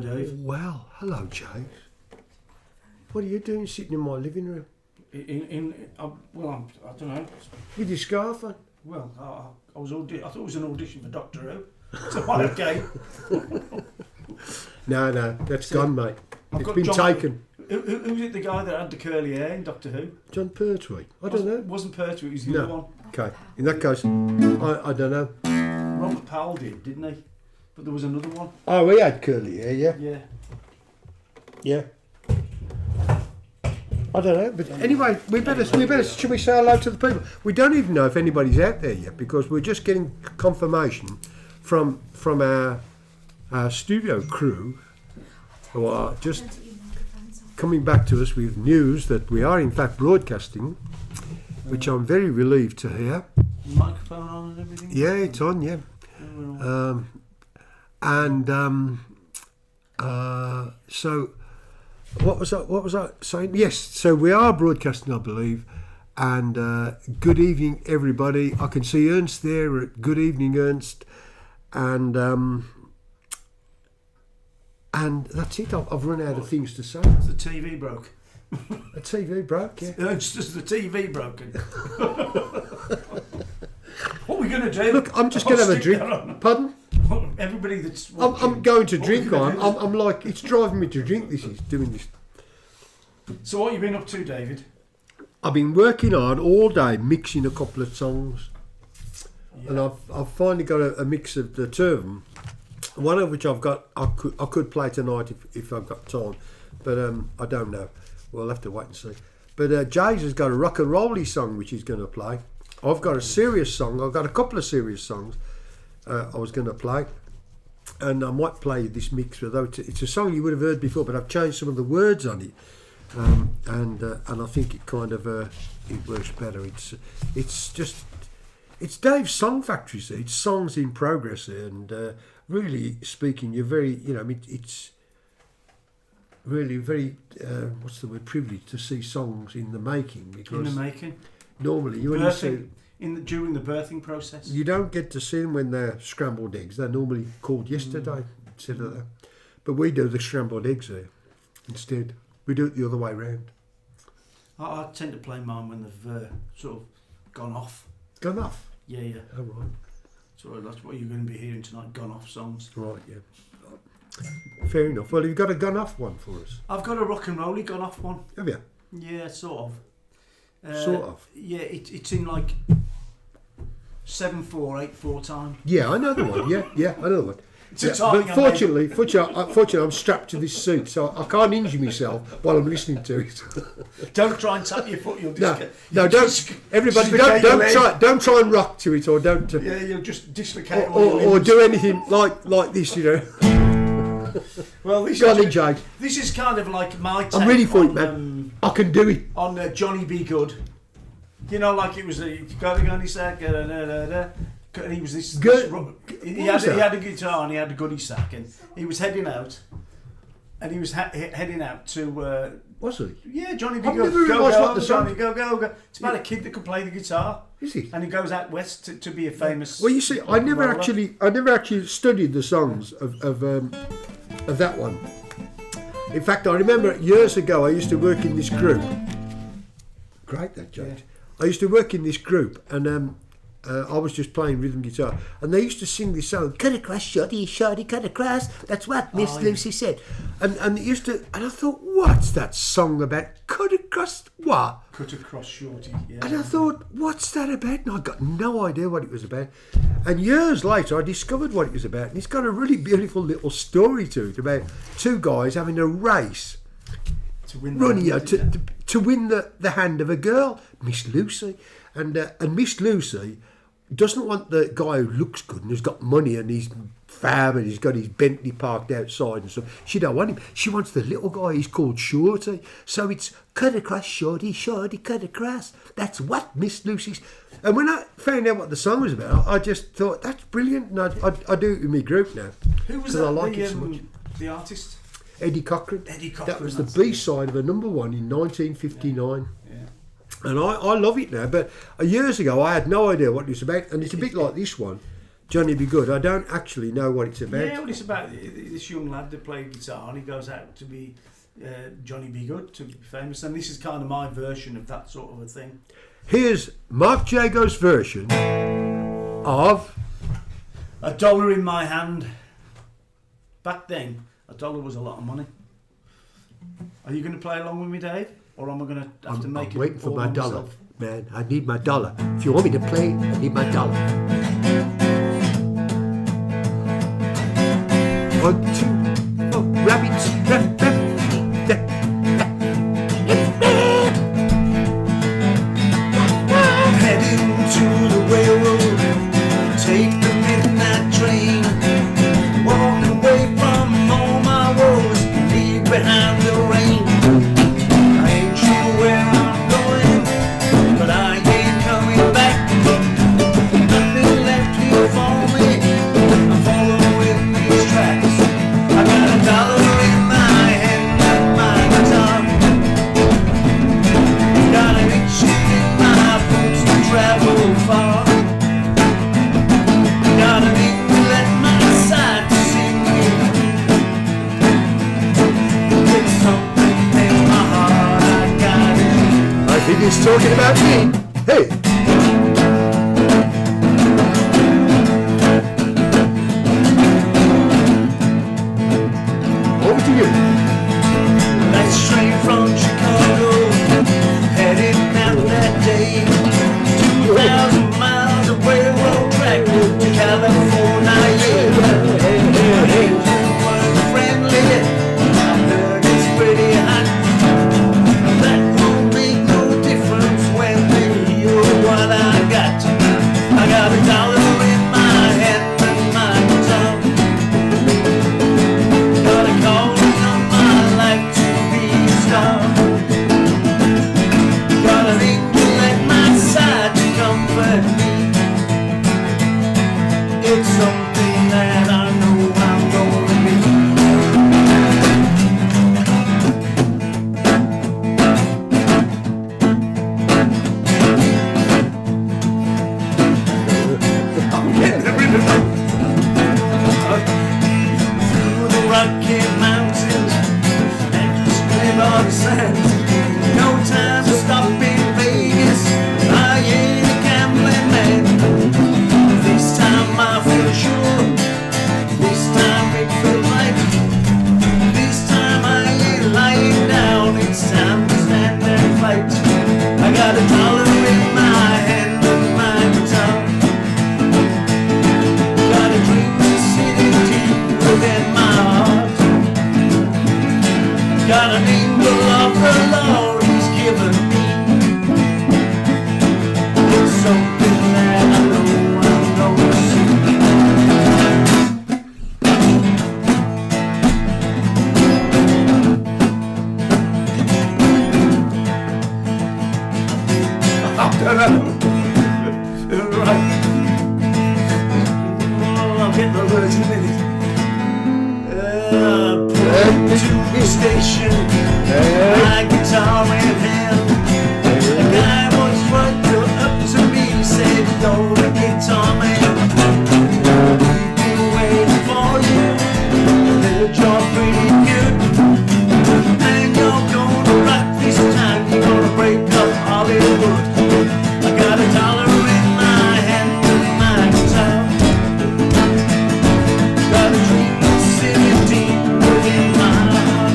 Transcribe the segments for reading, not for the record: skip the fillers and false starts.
Dave. Well, hello, James. What are you doing sitting in my living room? I don't know. With your scarf on? Well, I thought it was an audition for Doctor Who. So what a game. No, that's gone, mate. It's been taken. Who's it, the guy that had the curly hair in Doctor Who? John Pertwee. I don't know. It wasn't Pertwee, it was the other one. Okay. In that case, I don't know. Robert Powell didn't he? But there was another one. Oh, he had curly hair, yeah? Yeah. Yeah. I don't know, but anyway, we better. Should we say hello to the people? We don't even know if anybody's out there yet because we're just getting confirmation from our studio crew who are just coming back to us with news that we are in fact broadcasting, which I'm very relieved to hear. Microphone on and everything. Yeah, it's on. Yeah, so. What was I saying? Yes, so we are broadcasting, I believe, and good evening, everybody. I can see Ernst there. Good evening, Ernst, and that's it. I've run out of things to say. The TV broke. The TV broke, yeah. Ernst, is the TV broken? What are we going to do? Look, I'm just going to have a drink. Pardon? Everybody that's watching, I'm going to drink. I'm like, it's driving me to drink. This is doing this. So what have you been up to, David? I've been working hard all day, mixing a couple of songs, and I've finally got a mix of the two of them. One of which I could play tonight if I've got time, but I don't know. We'll have to wait and see. But Jays has got a rock and rolly song which he's going to play. I've got a serious song. I've got a couple of serious songs. I was going to play, and I might play this mix, although it's a song you would have heard before, but I've changed some of the words on it, and I think it kind of it works better. It's Dave's Song Factory, so it's songs in progress, and really speaking, you're very, it's really very what's the word, privileged to see songs in the making, because normally you only see. During the birthing process? You don't get to see them when they're scrambled eggs. They're normally called yesterday instead of that. But we do the scrambled eggs there instead. We do it the other way round. I tend to play mine when they've sort of gone off. Gone off? Yeah. Oh, right. So that's what you're going to be hearing tonight, gone off songs. Right, yeah. Fair enough. Well, you've got a gone off one for us. I've got a rock and rolly gone off one. Have you? Yeah, sort of. Sort of? Yeah, it's in like 7/4, 8/4 time. Yeah, I know the one. Yeah, I know the one. Yeah, but fortunately, I'm strapped to this seat, so I can't injure myself while I'm listening to it. Don't try and tap your foot. You'll no, don't. Everybody, don't try and rock to it, or don't. Yeah, you'll just dislocate. Or do anything like this, Well, this is kind of like my take. I'm ready for it, man. I can do it. On Johnny B. Good. Like it was got on his sack, and he was this. He had a guitar and he had a goodie sack, and he was heading out. And he was heading out to. Was he? Yeah, Johnny B. I've Good. never realised what the Johnny, go. It's about a kid that can play the guitar. Is he? And he goes out west to be a famous. Well, you see, I never actually studied the songs of that one. In fact, I remember years ago I used to work in this group. Great, that joke. Yeah. I used to work in this group, and I was just playing rhythm guitar, and they used to sing this song, "Cut across, shorty, cut across." That's what Miss Lucy said, and it used to. And I thought, what's that song about? Cut across what? Cut across, shorty. Yeah. And I thought, what's that about? And I got no idea what it was about. And years later, I discovered what it was about, and it's got a really beautiful little story to it about two guys having a race. To win the hand of a girl, Miss Lucy, and Miss Lucy doesn't want the guy who looks good and who's got money and he's fab and he's got his Bentley parked outside and stuff. She don't want him. She wants the little guy. He's called Shorty. So it's cut across, shorty, cut across. That's what Miss Lucy's. And when I found out what the song was about, I just thought that's brilliant, and I do it with my group now. Who was that? I like it so much. The artist. Eddie Cochran. That was the B-side of a number one in 1959. Yeah. And I love it now, but years ago I had no idea what it was about, and it's a bit like this one. Johnny Be Good. I don't actually know what it's about. Yeah, well, it's about this young lad that plays guitar and he goes out to be Johnny Be Good, to be famous. And this is kind of my version of that sort of a thing. Here's Mark Jago's version of $1 in my hand. Back then, $1 was a lot of money. Are you going to play along with me, Dave? Or am I going to have to make it? I'm waiting for all my by dollar. myself? Man, I need my dollar. If you want me to play, I need my dollar. 1, 2, 4, rabbits, Heading to the railroad, take the midnight train. Walk away from all my woes, leave behind the rain. I ain't sure where I'm going, but I ain't coming back. Nothing left here for me, I'm following these tracks. I got $1 in my hand and my guitar. Got an itch in my boots to travel far. Got an eagle at my side to sing with me. It's something in my heart I got it. I think he's talking about me. Hey! Over to you. Night train from Chicago, heading out that day. 2,000 miles of railroad track to California. Angels weren't friendly, I heard it's pretty hot. That won't make no difference when they hear what I got. I got $1 in my hand and my guitar. Got a calling on my life to be a star. Got an angel at my side to comfort me. It's something that I know I'm gonna be. I'm getting the rhythm. Through the Rocky Mountains and split on the sands. No time to stop in Vegas. I ain't a gambling man. This time I feel sure. This time it feels like. This time I ain't lying down. It's time to stand and fight. I got $1 in my hand and my guitar. Got a dream that's sitting deep within my heart. Got an angel of the Lord He's given me. It's something that I know I'm gonna see. Right. Oh, I'll get the words in a minute. Pulled to the station, my guitar in hand. The guy was right up to me, said, "You're the guitar man. We've been waiting for you. Heard you're pretty good, and you're gonna rock this time. You're gonna break up Hollywood." I got $1 in my hand and my guitar. Got a dream that's sitting deep within my heart.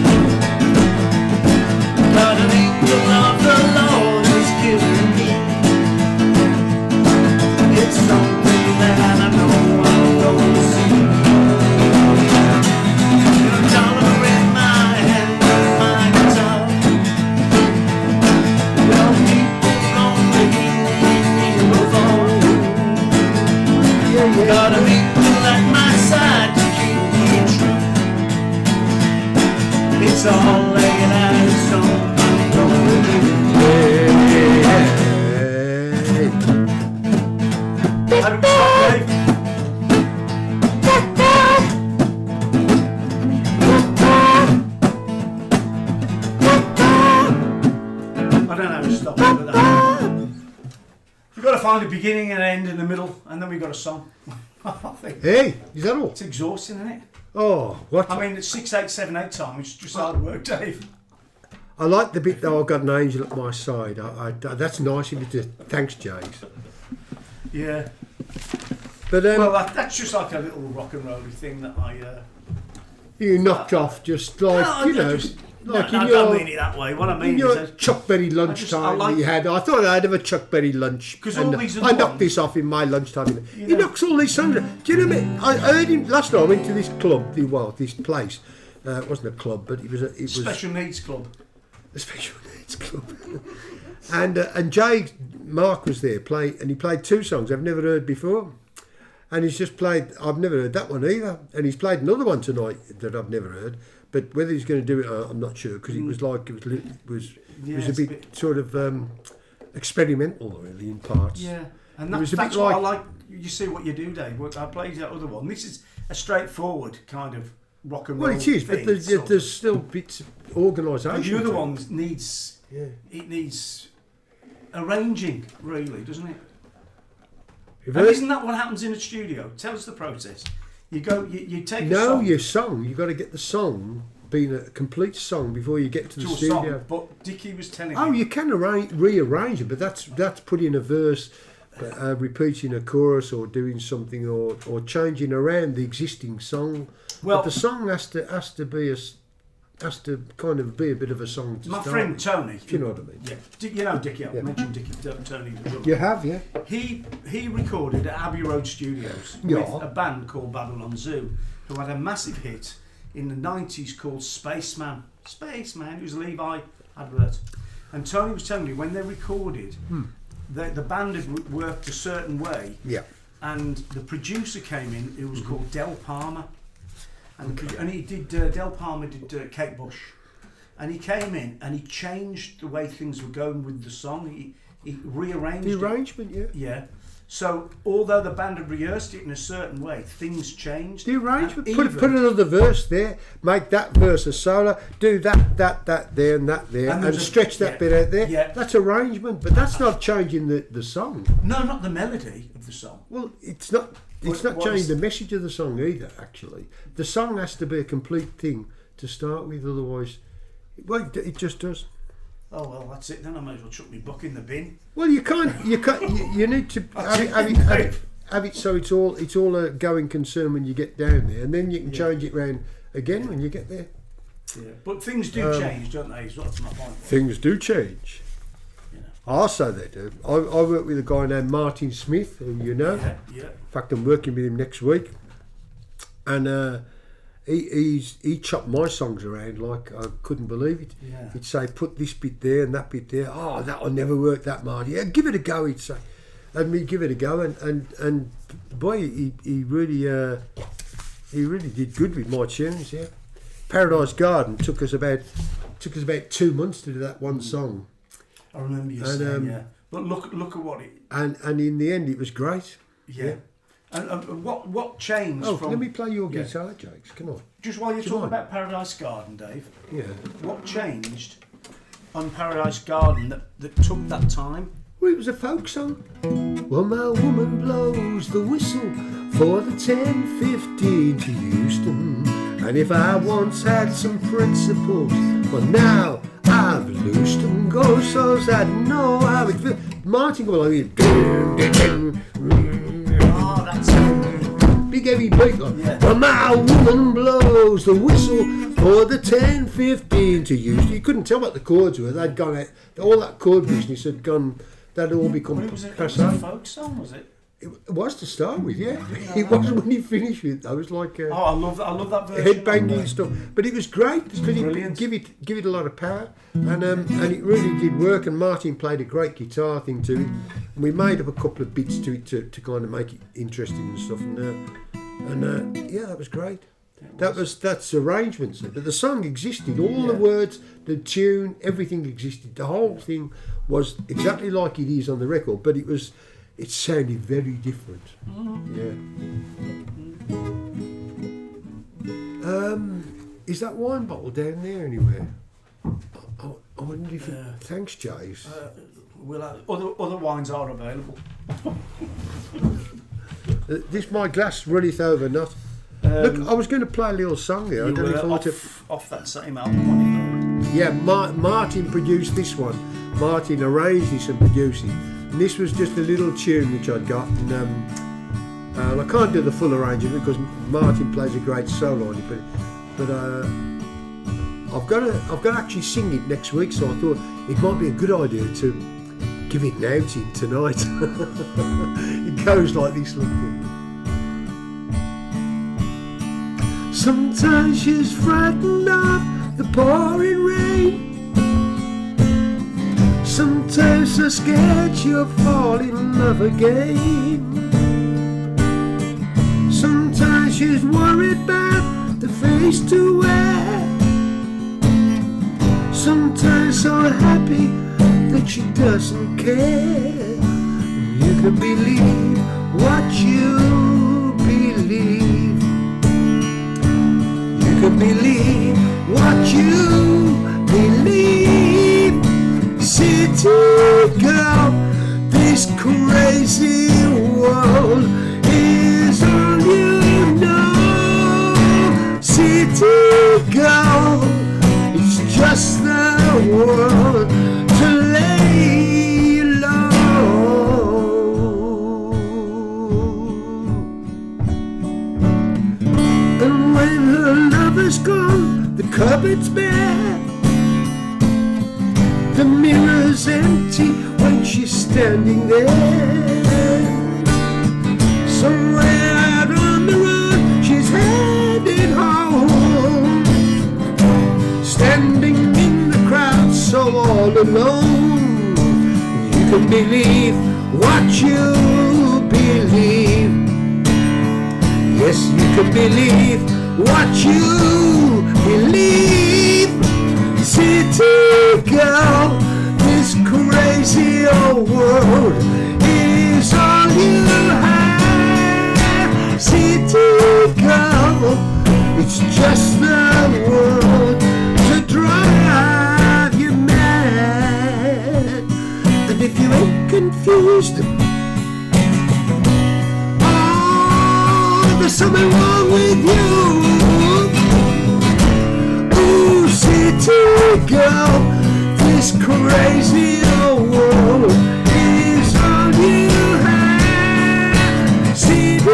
Got an angel of the Lord He's given me. It's something that I know I'm gonna see. Got $1 in my hand and my guitar. Well, people only hear me before. Got an angel at my side to keep me true. It's all laid out in stone. I'm gonna do. How do we stop, Dave? I don't know how to stop it, but we've got to find a beginning and an end in the middle, and then we've got a song. I think Hey, is that all? it's exhausting, isn't it? Oh, what? I mean, at 6, 8, 7, 8 time, it's just hard work, Dave. I like the bit that I've got an angel at my side. That's nice of you to... Thanks, Jace. Yeah. But Well, that's just like a little rock and rolly thing that you knocked off just like, No, you know... just- like no, in I your... don't mean it that way. What I mean In is your that Chuck Berry I lunchtime like- that you had, I thought I'd have a Chuck Berry lunch. 'Cause and all these are I the knocked ones- this off in my lunchtime. You He know. knocks all these songs. Do you know what I mean? I heard him last night. I went to this club, this place. It wasn't a club, but it was special needs club. a special needs club. and Mark was there, and he played 2 songs I've never heard before. And he's just played, I've never heard that one either. And he's played another one tonight that I've never heard. But whether he's going to do it, I'm not sure, because it was like, it was Yeah, a bit sort of experimental, really, in parts. Yeah, and It was a that's bit what I like- like. You see what you do, Dave. I played that other one. This is a straightforward kind of rock and roll. Well, it is, but thing, sort of. there's still bits of organisation. And the other to it. one needs arranging, really, doesn't it? If And it- isn't that what happens in a studio? Tell us the process. You go, you take a No, song your song. You've got to get the song being a complete song before you get to the to a studio. song. But Dickie was telling Oh, me. you can rearrange it, but that's putting a verse, repeating a chorus, or doing something, or changing around the existing song. Well- but the song has to kind of be a bit of a song. To My start friend with, Tony. if you know what I mean. Yeah, you know Dickie. I Yeah. mentioned Dickie. Tony. The drummer. You have, yeah. He recorded at Abbey Road Studios Yeah. with a band called Babylon Zoo, who had a massive hit in the 90s called Spaceman. Spaceman, it was a Levi advert. And Tony was telling me when they recorded, the band had worked a certain way, Yeah. and the producer came in, who was called Del Palmer. And he did, Del Palmer did Kate Bush. And he came in and he changed the way things were going with the song. He rearranged The it. arrangement, yeah. Yeah. So although the band had rehearsed it in a certain way, things changed. The arrangement. And Put another verse there. Make that verse a solo. Do that there, and that there, And and there's a- stretch that yeah, bit out there. yeah. That's arrangement, but that's not changing the song. No, not the melody of the song. Well, it's not. It's What- not what changing is- the message of the song either. Actually, the song has to be a complete thing to start with. Otherwise, well, it just does. Oh well, that's it. Then I might as well chuck my book in the bin. Well, you can't. You need to have it so it's all a going concern when you get down there, and then you can change it round again when you get there. Yeah. But things do change, don't they? That's my point. Things do change. You know. Also, they do. I work with a guy named Martin Smith, who you know. Yeah, yeah. In fact, I'm working with him next week, and he chopped my songs around like I couldn't believe it. Yeah. He'd say, put this bit there and that bit there. Oh, that'll never work, that, Marty. Yeah, give it a go, he'd say. And me give it a go, and boy, he really did good with my tunes. Yeah, Paradise Garden took us about 2 months to do that one song, I remember you saying, yeah. But look at what it. and in the end, it was great. Yeah. And what changed Oh, from? let me play your Yeah. guitar, Jakes. Come on. Just while you're Do you talking mind? about Paradise Garden, Dave. Yeah. What changed on Paradise Garden that took that time? Well, it was a folk song. Well, my woman blows the whistle for the 10:15 to Houston. And if I once had some principles, well, now I've loosed them. Go so I know how it feels. Martin go along here. Oh, that's Big heavy beat like. Yeah. Well, my woman blows the whistle for the 10:15 to Houston. You couldn't tell what the chords were. They'd gone out. All that chord business had gone. They'd all become Well, it was a passé. folk song, was it? It was to start with, yeah. It wasn't when he finished with it. I was like Oh, I love that version. headbanging and stuff. But it was great because it Brilliant. give it a lot of power, and it really did work. And Martin played a great guitar thing to it. And we made up a couple of bits to it to kind of make it interesting and stuff. And yeah, that was great. That's arrangements, but the song existed. All the words, the tune, everything existed. The whole thing was exactly like it is on the record, but it sounded very different. Yeah. Is that wine bottle down there anywhere? I wonder if it... Thanks, Jace. Other wines are available. This my glass runneth over, not. Look, I was going to play a little song here. I You don't know were if I want to. off that same album, wasn't it? Yeah, Martin produced this one. Martin arranged this and produced it. And this was just a little tune which I'd got. And I can't do the full arrangement because Martin plays a great solo on it. But I've got to actually sing it next week. So I thought it might be a good idea to give it an outing tonight. It goes like this. Look. Sometimes she's frightened of the pouring rain. Sometimes so scared she'll fall in love again. Sometimes she's worried about the face to wear. Sometimes so happy that she doesn't care. You can believe what you believe. You can believe what you believe. City girl, this crazy world is all you know. City girl, it's just the world to lay low. And when her lover's gone, the cupboard's bare. The mirror's empty when she's standing there. Somewhere out on the road, she's headed home. Standing in the crowd, so all alone. You can believe what you believe. Yes, you can believe what you believe. City girl, this crazy old world is all you have. City girl, it's just the world to drive you mad. And if you ain't confused, oh, there's something wrong with you. Ooh, city girl, this crazy old world is all you have. City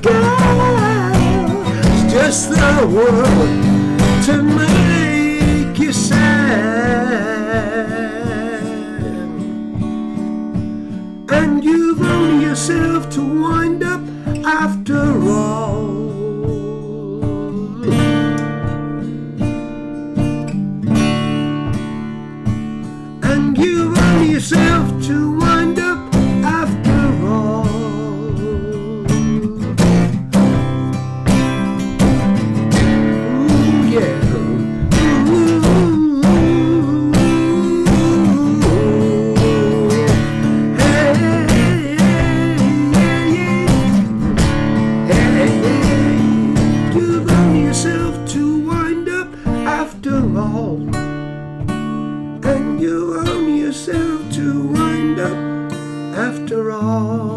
girl, it's just the world to make you sad. And you've only yourself to wind up after all. You've only yourself to wind up after all. Ooh, yeah. Ooh, hey, hey, hey. You've only yourself to wind up after all. And you own yourself to wind up after all.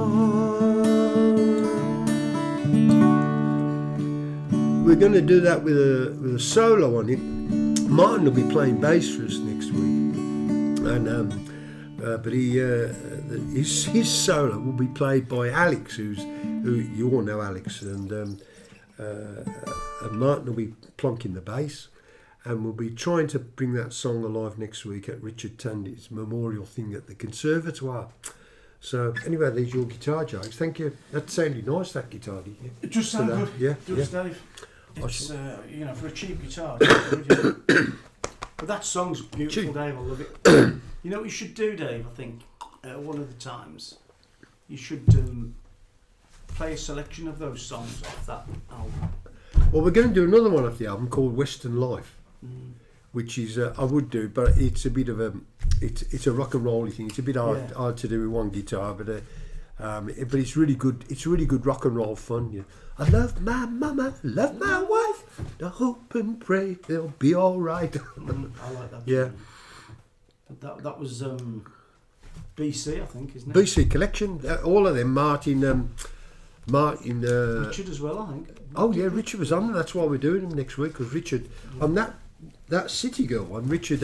We're going to do that with a solo on it. Martin will be playing bass for us next week, and but his solo will be played by Alex, who you all know Alex, and Martin will be plonking the bass. And we'll be trying to bring that song alive next week at Richard Tandy's memorial thing at the Conservatoire. So anyway, there's your guitar, Jags. Thank you. That sounded nice, that guitar, didn't you? It just sounded good. Yeah, Does, yeah. Dave. It's for a cheap guitar. It's good. But that song's beautiful, Cheap. Dave. I love it. You know what you should do, Dave? I think one of the times you should play a selection of those songs off that album. Well, we're going to do another one off the album called Western Life. Which is I would do, but it's a bit of a it's a rock and roll thing. It's a bit hard to do with one guitar, but it's really good. It's really good rock and roll fun. Yeah. I love my mama, love my wife. I hope and pray they'll be all right. I like that. Yeah. That was BC, I think, isn't it? BC Collection. All of them. Martin. Martin. Richard as well, I think. Oh yeah, Richard was on. That's why we're doing him next week, because Richard on that City Girl one. Richard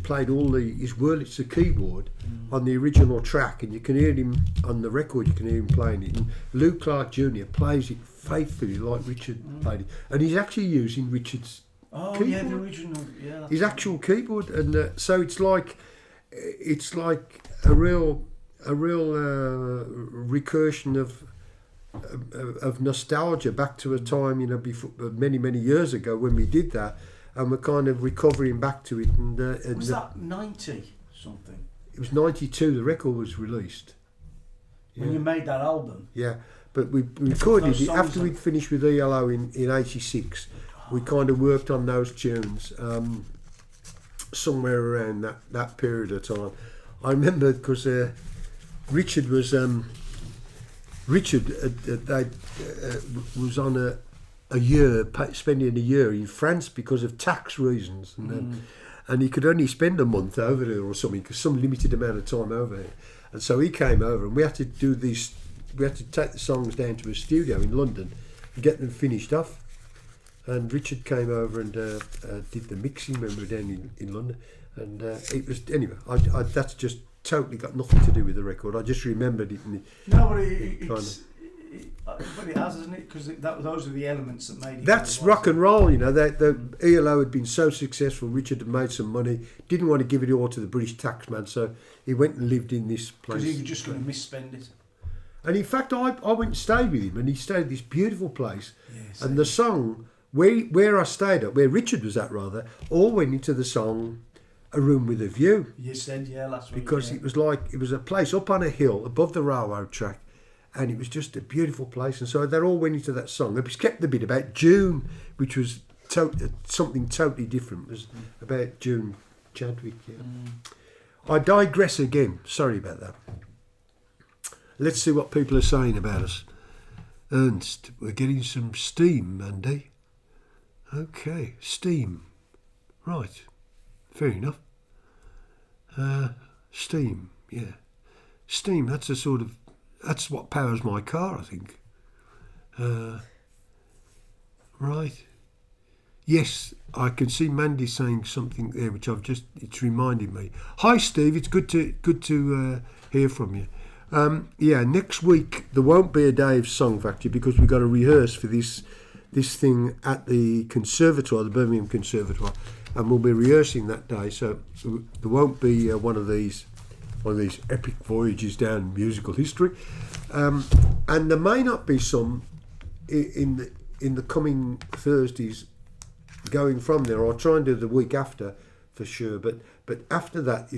played all his Wurlitzer keyboard on the original track, and you can hear him on the record. You can hear him playing it. And Lou Clark Jr. plays it faithfully like Richard played it, and he's actually using Richard's keyboard. Yeah, the original. Yeah, his actual keyboard, and so it's like a real recursion of nostalgia back to a time, you know, before many years ago when we did that, and we're kind of recovering back to it. And was that 90 something? It was 92. The record was released. When you made that album. Yeah, but we recorded it after we'd finished with ELO in '86. We kind of worked on those tunes somewhere around that period of time. I remember because Richard was was on a year spending a year in France because of tax reasons, and he could only spend a month over there or something, because some limited amount of time over there. And so he came over, and we had to do these. We had to take the songs down to a studio in London and get them finished off. And Richard came over and did the mixing when we were down in London. And it was, anyway, I that's just totally got nothing to do with the record. I just remembered it. No, but it has, isn't it? Because those are the elements that made it. That's rock and roll, you know. The ELO had been so successful. Richard had made some money. Didn't want to give it all to the British taxman, so he went and lived in this place. Because he was just going to misspend it. And in fact, I went and stayed with him, and he stayed at this beautiful place. Yes, and the song where I stayed at, where Richard was at rather, all went into the song "A Room with a View." You said, yeah, last week. Because it was a place up on a hill above the railroad track, and it was just a beautiful place. And so they all went into that song. It was kept the bit about June, which was something totally different. It was about June Chadwick. Yeah. I digress again. Sorry about that. Let's see what people are saying about us. Ernst, we're getting some steam, Mandy. Okay, steam. Right, fair enough. Steam, yeah. Steam, that's what powers my car, I think. Right. Yes, I can see Mandy saying something there, which it's reminded me. Hi, Steve, it's good to hear from you. Yeah, next week there won't be a day of Song Factory because we've got to rehearse for this thing at the conservatoire, the Birmingham Conservatoire, and we'll be rehearsing that day. So there won't be one of these epic voyages down musical history, and there may not be some in the coming Thursdays going from there. I'll try and do the week after for sure, but after that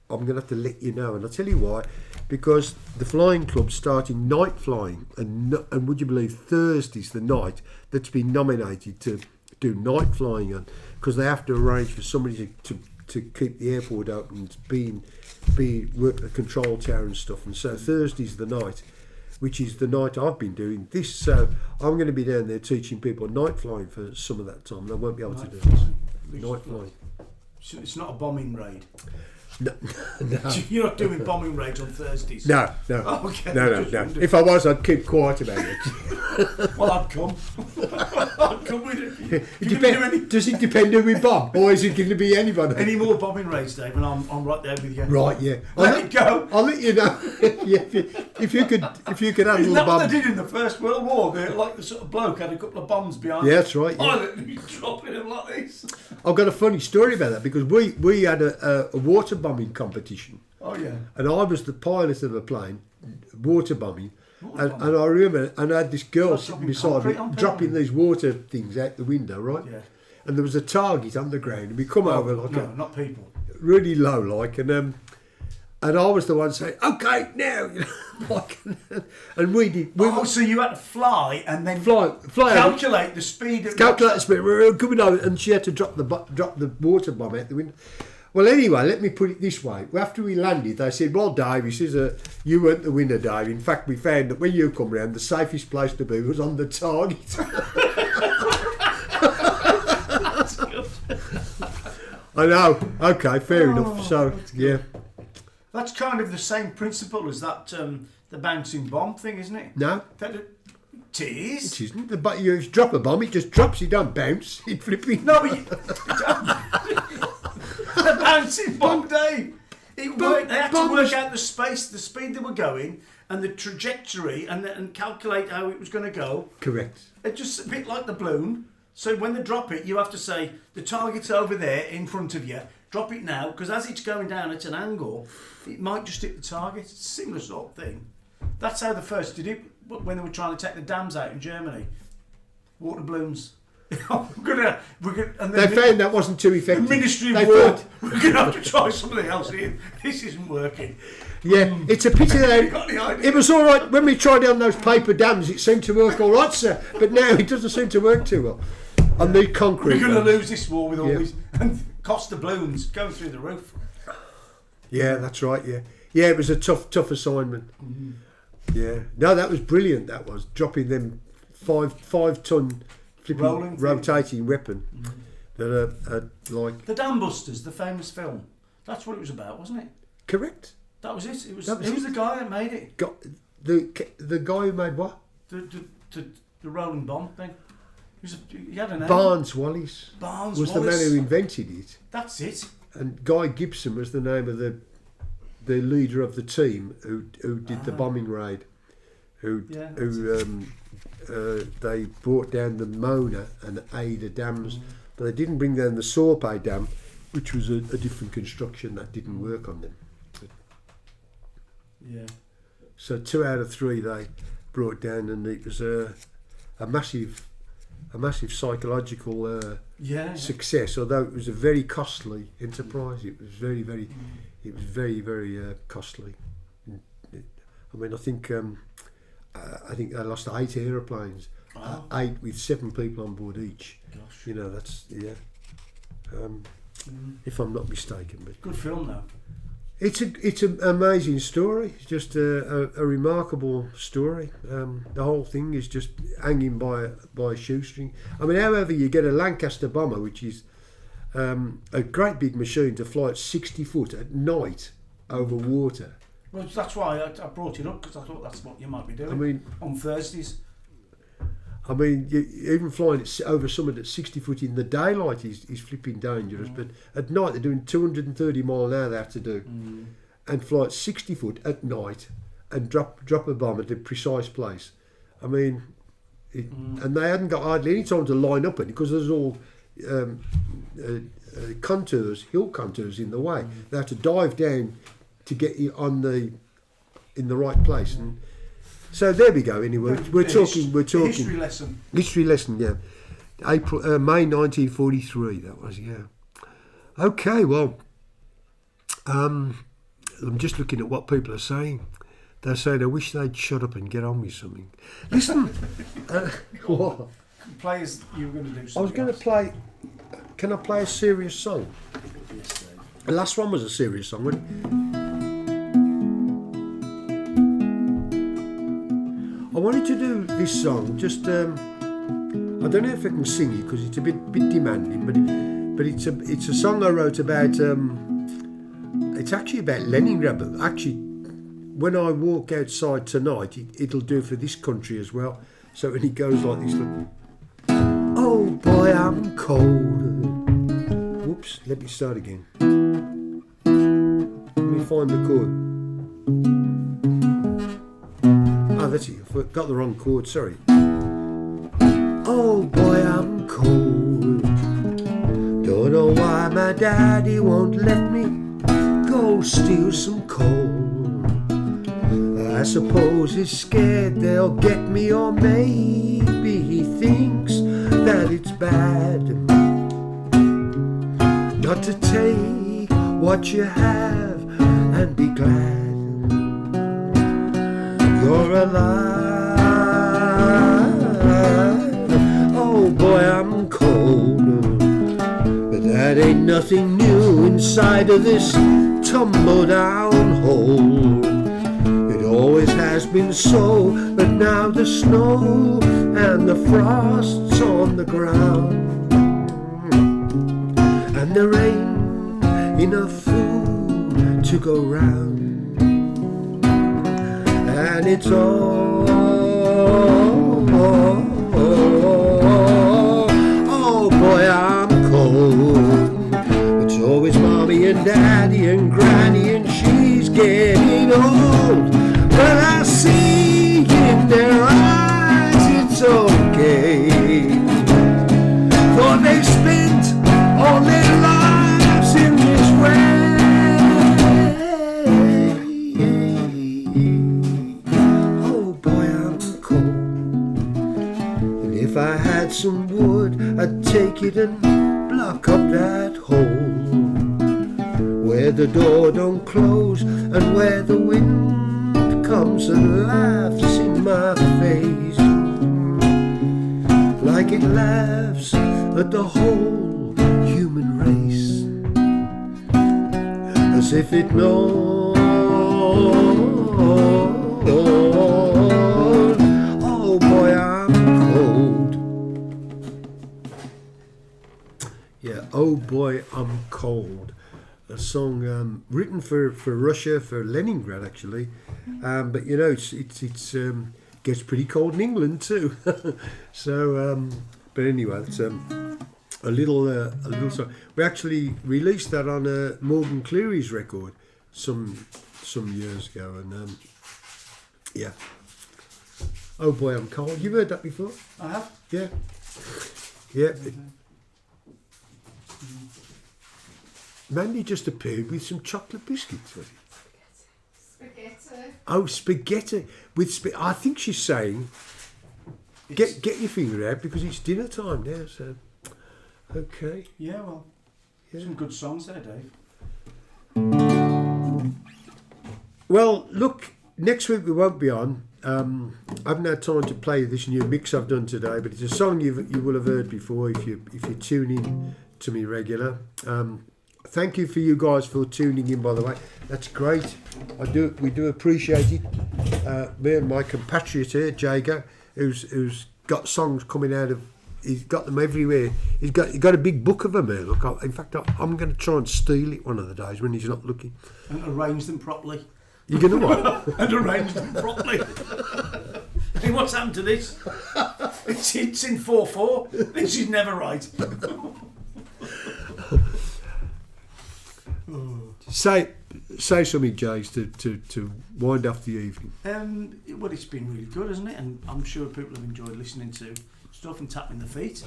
I'm going to have to let you know, and I'll tell you why. Because the flying club's starting night flying, and would you believe Thursday's the night that's been nominated to do night flying on, because they have to arrange for somebody to keep the airport open, work the control tower and stuff. And so Thursday's the night, which is the night I've been doing this. So I'm going to be down there teaching people night flying for some of that time. They won't be able to do this. Night flying. So it's not a bombing raid. No. You're not doing bombing raids on Thursdays? No. Oh, okay. No. If I was, I'd keep quiet about it. Well, I'd come. I'd come with it. Does it depend who we bomb, or is it going to be anybody? Any more bombing raids, Dave, and I'm right there with you. Right, yeah. Let it go. I'll let you know. Yeah, if you could handle Isn't the that bomb. what they did in the First World War? Like the sort of bloke had a couple of bombs behind. Yeah, that's right. Yeah. Pilot dropping them like this. I've got a funny story about that, because we had a water bombing competition. Oh yeah. And I was the pilot of a plane, water bombing. And I remember, and I had this girl sitting beside me, dropping these water things out the window, right? Yeah. And there was a target on the ground, and we come over like not people, really low, like, and I was the one saying, "Okay, now," you know, like, and we did. So you had to fly and then fly calculate the speed. Calculate the speed. We were coming over, and she had to drop the water bomb out the window. Well, anyway, let me put it this way. After we landed, they said, "Well, Dave," he says, "you weren't the winner, Dave. In fact, we found that when you come round, the safest place to be was on the target." That's good. I know. Okay, fair enough. So, yeah. That's kind of the same principle as that the bouncing bomb thing, isn't it? No, It is. it isn't. But you drop a bomb, it just drops. It don't bounce. It flipping. No, but the bouncing bomb, Dave. They had to work out the space, the speed they were going, and the trajectory, and calculate how it was going to go. Correct. It's just a bit like the balloon. So when they drop it, you have to say the target's over there in front of you. Drop it now, because as it's going down at an angle, it might just hit the target. It's a similar sort of thing. That's how they first did it when they were trying to take the dams out in Germany. Water balloons. They found that wasn't too effective. The Ministry of War. We're going to have to try something else here. This isn't working. Yeah, it's a pity that it was all right when we tried it on those paper dams. It seemed to work all right, sir. But now it doesn't seem to work too well. On the concrete. We're going to lose this war with all these and cost of balloons going through the roof. Yeah, that's right. Yeah. It was a tough assignment. Mm-hmm. Yeah, no, that was brilliant. That was dropping them 5 ton flipping rotating weapon that are like the Dam Busters, the famous film. That's what it was about, wasn't it? Correct. That was it. It was the guy that made it. The guy who made what? The rolling bomb thing. He had a name. Barnes Wallis was the man who invented it. That's it. And Guy Gibson was the name of the leader of the team who did the bombing raid. They brought down the Mona and Ada dams, but they didn't bring down the Sorpay dam, which was a different construction that didn't work on them. Yeah. So 2 out of 3 they brought down, and it was a massive psychological success. Although it was a very costly enterprise, it was very costly. I mean, I think they lost 8 aeroplanes, 8 with 7 people on board each. Gosh. You know, that's if I'm not mistaken. But good film though. It's an amazing story. It's just a remarkable story. The whole thing is just hanging by a shoestring. I mean, however, you get a Lancaster bomber, which is a great big machine to fly at 60 foot at night over water. Well, that's why I brought it up, because I thought that's what you might be doing. I mean, on Thursdays. I mean, even flying over something at 60 foot in the daylight is flipping dangerous, but at night they're doing 230 mile an hour they have to do, and fly at 60 foot at night and drop a bomb at a precise place. I mean, and they hadn't got hardly any time to line up it because there's all hill contours in the way. They have to dive down to get you in the right place. And so there we go. Anyway, we're talking history lesson. History lesson, yeah. May 1943. That was, yeah. Okay, well, I'm just looking at what people are saying. They're saying, I wish they'd shut up and get on with something. Listen, what? Play as you were going to do something. I was going to play. Can I play a serious song? Yes, Dave. The last one was a serious song. I wanted to do this song. Just I don't know if I can sing it because it's a bit demanding, but it's a song I wrote about. It's actually about Leningrad. But actually, when I walk outside tonight, it'll do for this country as well. So when it goes like this, look. Oh boy, I'm cold. Whoops, let me start again. Let me find the chord. Oh, that's it. I got the wrong chord, sorry. Oh boy, I'm cold. Don't know why my daddy won't let me go steal some coal. I suppose he's scared they'll get me, or maybe he thinks that it's bad not to take what you have and be glad you're alive. Oh boy, I'm cold, but that ain't nothing new inside of this tumble down hole. It always has been so, but now the snow and the frost's on the ground, and there ain't enough food to go round. and it's all. Oh boy, I'm cold. It's always mommy and daddy and granny, and she's getting old. But I see in their eyes it's okay, for they spent all their lives in this way. Oh boy, I'm cold. And if I had some wood, I'd take it and block up that hole where the door don't close and where the wind comes and laughs in my face, like it laughs at the whole human race, as if it knows. Oh boy, I'm cold. Yeah, oh boy, I'm cold. A song written for Russia, for Leningrad actually, but you know it's gets pretty cold in England too. So, but anyway, it's a little song. We actually released that on Morgan Cleary's record some years ago, and yeah. Oh boy, I'm cold. You've heard that before? I have. Yeah. Yeah. Mandy just appeared with some chocolate biscuits. Was it? Spaghetti. Oh, spaghetti with I think she's saying, get your finger out because it's dinner time now. So, okay. Yeah, well, some good songs there, Dave. Well, look, next week we won't be on. I haven't had time to play this new mix I've done today, but it's a song you will have heard before if you tune in to me regular. Thank you for you guys for tuning in, by the way. That's great. We do appreciate it. Me and my compatriot here, Jago, who's got songs coming out of. He's got them everywhere. He's got a big book of them here. Look, in fact, I'm going to try and steal it one of the days when he's not looking. And arrange them properly. You're going to what? And arrange them properly. Hey, what's happened to this? It's in 4/4. This is never right. Say something, James, to wind up the evening. Well, it's been really good, hasn't it? And I'm sure people have enjoyed listening to stuff and tapping the feet,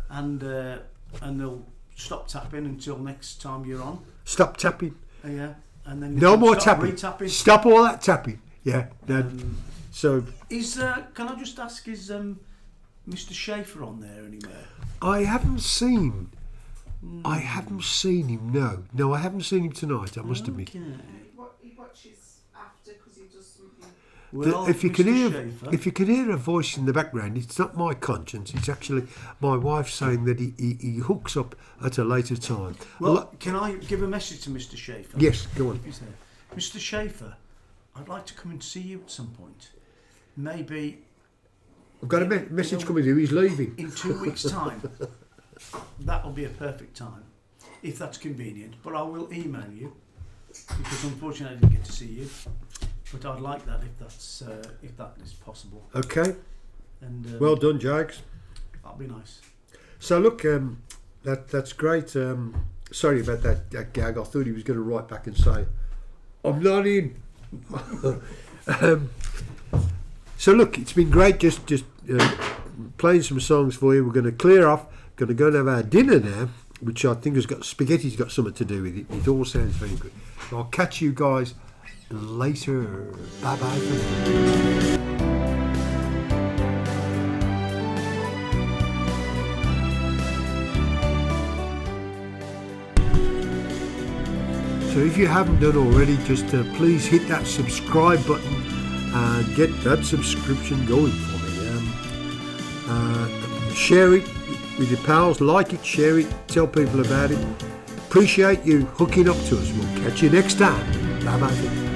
and they'll stop tapping until next time you're on. Stop tapping. Yeah, and then no more stop tapping. Re-tapping. Stop all that tapping. Yeah. No. So can I just ask, is Mr. Schaefer on there anywhere? I haven't seen him. No, I haven't seen him tonight. I must admit. He watches after because he does something. Well, If you Mr. can hear a voice in the background, it's not my conscience. It's actually my wife saying that he hooks up at a later time. Well, can I give a message to Mr. Schaefer? Yes, go on. He's there. Mr. Schaefer, I'd like to come and see you at some point. Maybe I've got a message coming through. He's leaving. in 2 weeks' time. That'll be a perfect time, if that's convenient. But I will email you because unfortunately I didn't get to see you. But I'd like that if that is possible. Okay. And Well done, Jags. that'll be nice. So look, that's great. Sorry about that gag. I thought he was going to write back and say, "I'm not in." So look, it's been great just playing some songs for you. We're going to clear off. Going to go and have our dinner now, which I think spaghetti's got something to do with it. It all sounds very good. So I'll catch you guys later. Bye bye for now. So if you haven't done already, just please hit that subscribe button and get that subscription going for me. Share it with your pals, like it, share it, tell people about it. Appreciate you hooking up to us. We'll catch you next time. Bye bye.